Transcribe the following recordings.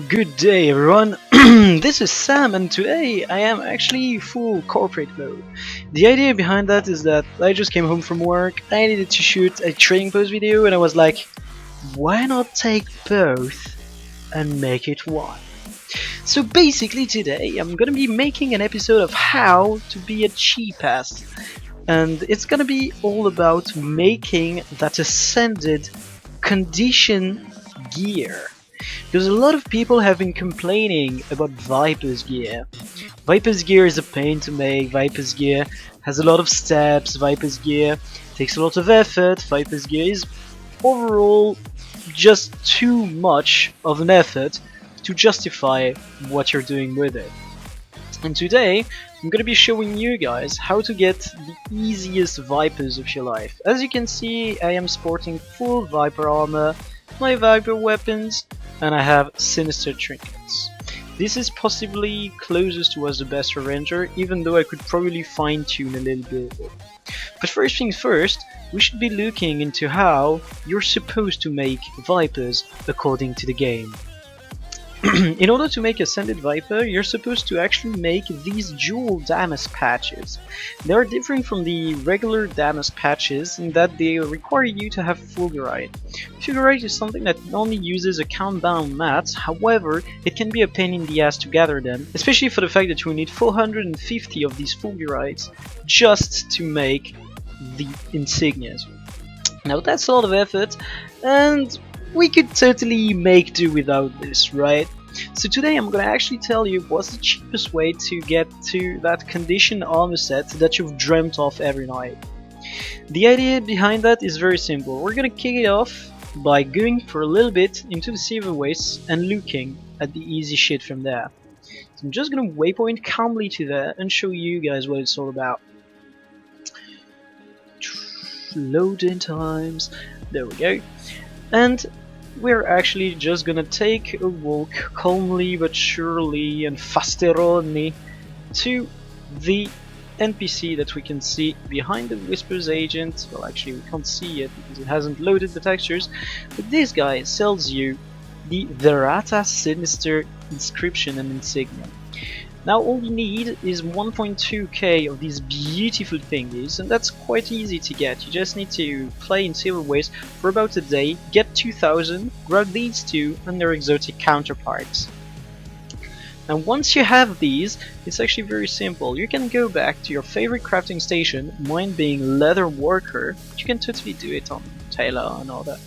Good day everyone, this is Sam and today I am actually full corporate mode. The idea behind that is that I just came home from work, I needed to shoot a trading post video and I was like, why not take both and make it one? So basically today I'm gonna be making an episode of how to be a Cheapass, and it's gonna be all about making that ascended condition gear. Because a lot of people have been complaining about Viper's gear. Viper's gear is a pain to make, Viper's gear has a lot of steps, Viper's gear takes a lot of effort, Viper's gear is overall just too much of an effort to justify what you're doing with it. And today I'm gonna be showing you guys how to get the easiest Vipers of your life. As you can see, I am sporting full Viper armor, my Viper weapons, and I have sinister trinkets. This is possibly closest towards the best ranger, even though I could probably fine tune a little bit. But first things first, we should be looking into how you're supposed to make Vipers according to the game. In order to make Ascended Viper, you're supposed to actually make these dual Damas patches. They are different from the regular Damas patches in that they require you to have Fulgurite. Fulgurite is something that only uses a countdown mat, however, it can be a pain in the ass to gather them, especially for the fact that you need 450 of these Fulgurites just to make the insignias. Now that's a lot of effort, and we could totally make do without this, right? So today I'm gonna actually tell you what's the cheapest way to get to that condition armor set that you've dreamt of every night. The idea behind that is very simple. We're gonna kick it off by going for a little bit into the Silver Wastes and looking at the easy shit from there. So I'm just gonna waypoint calmly to there and show you guys what it's all about. Loading times, there we go. And we're actually just gonna take a walk calmly but surely and fasteroni to the NPC that we can see behind the Whispers agent. Well, actually we can't see it because it hasn't loaded the textures, but this guy sells you the Verata Sinister inscription and insignia. Now all you need is 1.2k of these beautiful thingies, and that's quite easy to get. You just need to play in Silver Wastes for about a day, get 2000, grab these two and their exotic counterparts. And once you have these, it's actually very simple. You can go back to your favorite crafting station, mine being Leather Worker, but you can totally do it on Tailor and all that.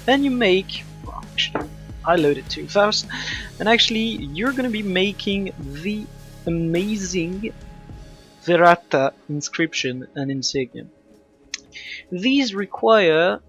Then you make, well, actually, I loaded too fast, and actually you're gonna be making the amazing Verata inscription and insignia. These require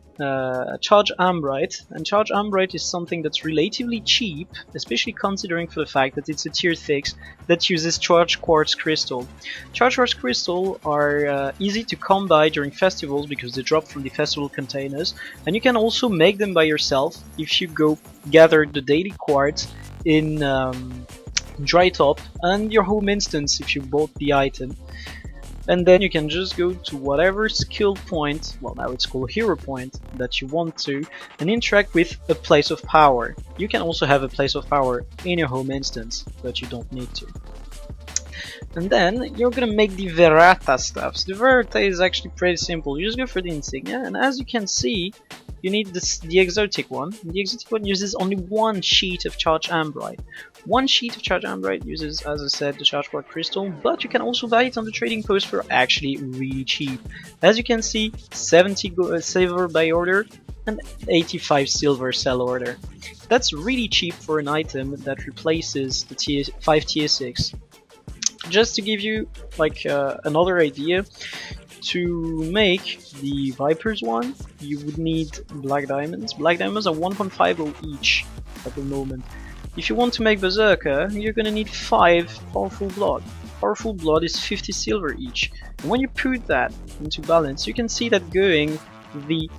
charge ambrite, and charge ambrite is something that's relatively cheap, especially considering for the fact that it's a tier 6 that uses charge quartz crystal. Charge quartz crystal are easy to come by during festivals because they drop from the festival containers, and you can also make them by yourself if you go gather the daily quartz in Dry Top and your home instance if you bought the item. And then you can just go to whatever skill point, well now it's called hero point, that you want to, and interact with a place of power. You can also have a place of power in your home instance, but you don't need to. And then you're gonna make the Verata stuffs. The Verata is actually pretty simple. You just go for the insignia, and as you can see, you need the exotic one. The exotic one uses only one sheet of charge ambrite. One sheet of charge ambrite uses, as I said, the charge quartz crystal, but you can also buy it on the trading post for actually really cheap. As you can see, 70 silver by order and 85 silver sell order. That's really cheap for an item that replaces the tier 5 tier 6. Just to give you like another idea, to make the Vipers one, you would need black diamonds. Black diamonds are 1.50 each at the moment. If you want to make Berserker, you're gonna need 5 powerful blood. Powerful blood is 50 silver each. And when you put that into balance, you can see that going the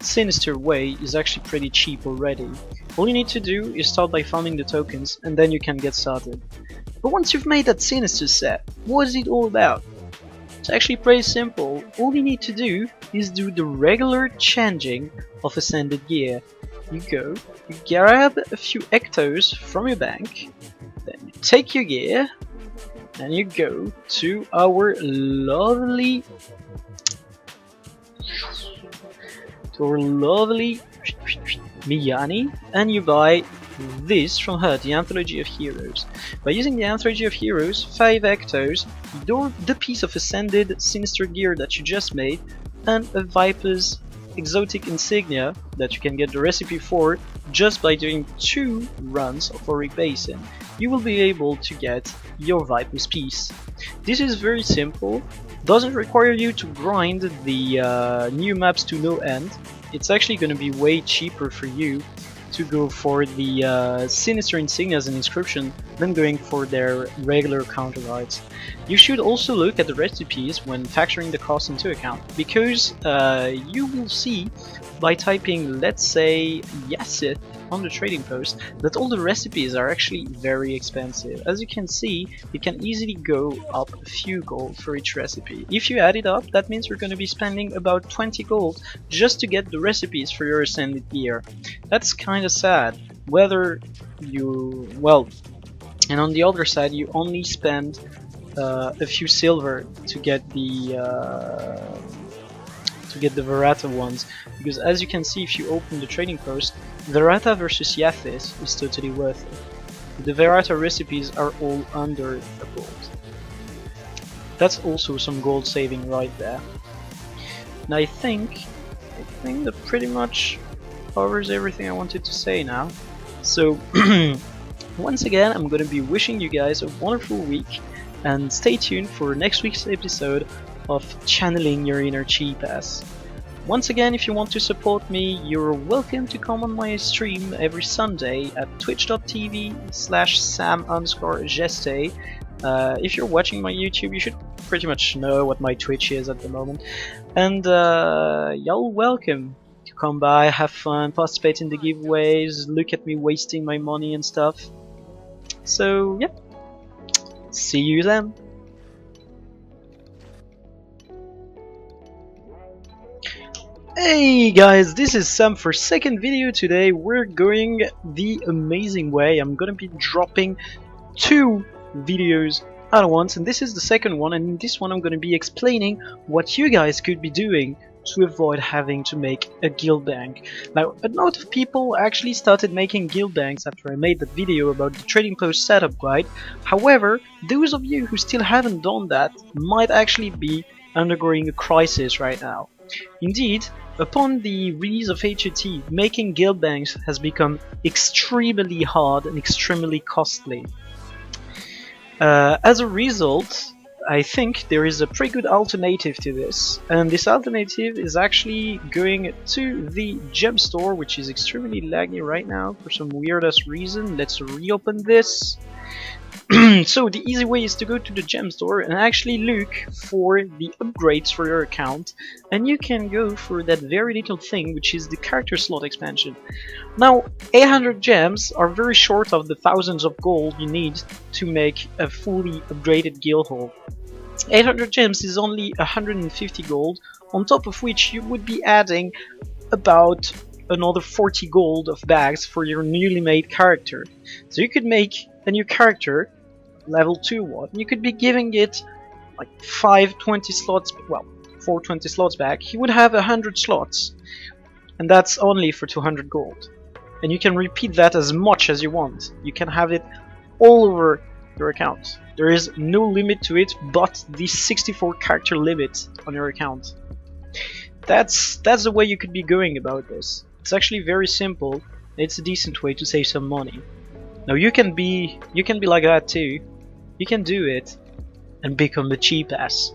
Sinister way is actually pretty cheap already. All you need to do is start by farming the tokens, and then you can get started. But once you've made that Sinister set, what is it all about? It's actually pretty simple. All you need to do is do the regular changing of Ascended gear. you go, you grab a few ectos from your bank, then you take your gear, and you go to our lovely Miyani, and you buy this from her, the Anthology of Heroes. By using the Anthology of Heroes, 5 ectos, the piece of ascended sinister gear that you just made, and a Viper's exotic insignia that you can get the recipe for just by doing 2 runs of Auric Basin, you will be able to get your Viper's piece. This is very simple, doesn't require you to grind the new maps to no end. It's actually going to be way cheaper for you to go for the sinister insignias and inscription than going for their regular counter guides. You should also look at the recipes when factoring the cost into account, because you will see by typing, let's say, Yasith on the trading post, that all the recipes are actually very expensive. As you can see, you can easily go up a few gold for each recipe. If you add it up, that means you're going to be spending about 20 gold just to get the recipes for your ascended gear. That's kind of sad. Whether you, well, and on the other side, you only spend a few silver to get the Verata ones, because as you can see, if you open the trading post, Verata versus Yathis is totally worth it. The Verata recipes are all under a gold. That's also some gold saving right there. And I think that pretty much covers everything I wanted to say now. So once again, I'm gonna be wishing you guys a wonderful week, and stay tuned for next week's episode of Channeling Your Inner Cheapass. Once again, if you want to support me, you're welcome to come on my stream every Sunday at twitch.tv/sam_geste. If you're watching my YouTube, you should pretty much know what my Twitch is at the moment. And y'all welcome to come by, have fun, participate in the giveaways, look at me wasting my money and stuff. So yeah, see you then. Hey guys, this is Sam for second video today. We're going the amazing way. I'm gonna be dropping 2 videos at once, and this is the second one, and in this one I'm gonna be explaining what you guys could be doing to avoid having to make a guild bank. Now, a lot of people actually started making guild banks after I made that video about the trading post setup guide. However, those of you who still haven't done that might actually be undergoing a crisis right now. Indeed, upon the release of HUT, making guild banks has become extremely hard and extremely costly. As a result, I think there is a pretty good alternative to this, and this alternative is actually going to the gem store, which is extremely laggy right now for some weird-ass reason. Let's reopen this. So the easy way is to go to the gem store and actually look for the upgrades for your account, and you can go for that very little thing, which is the character slot expansion. Now, 800 gems are very short of the thousands of gold you need to make a fully upgraded guild hall. 800 gems is only 150 gold, on top of which you would be adding about another 40 gold of bags for your newly made character. So you could make a new character, level 2 one, you could be giving it like 420 slots back. He would have 100 slots, and that's only for 200 gold. And you can repeat that as much as you want. You can have it all over your account. There is no limit to it but the 64 character limit on your account. That's the way you could be going about this. It's actually very simple. It's a decent way to save some money. Now you can be like that too. You can do it and become the Cheapass.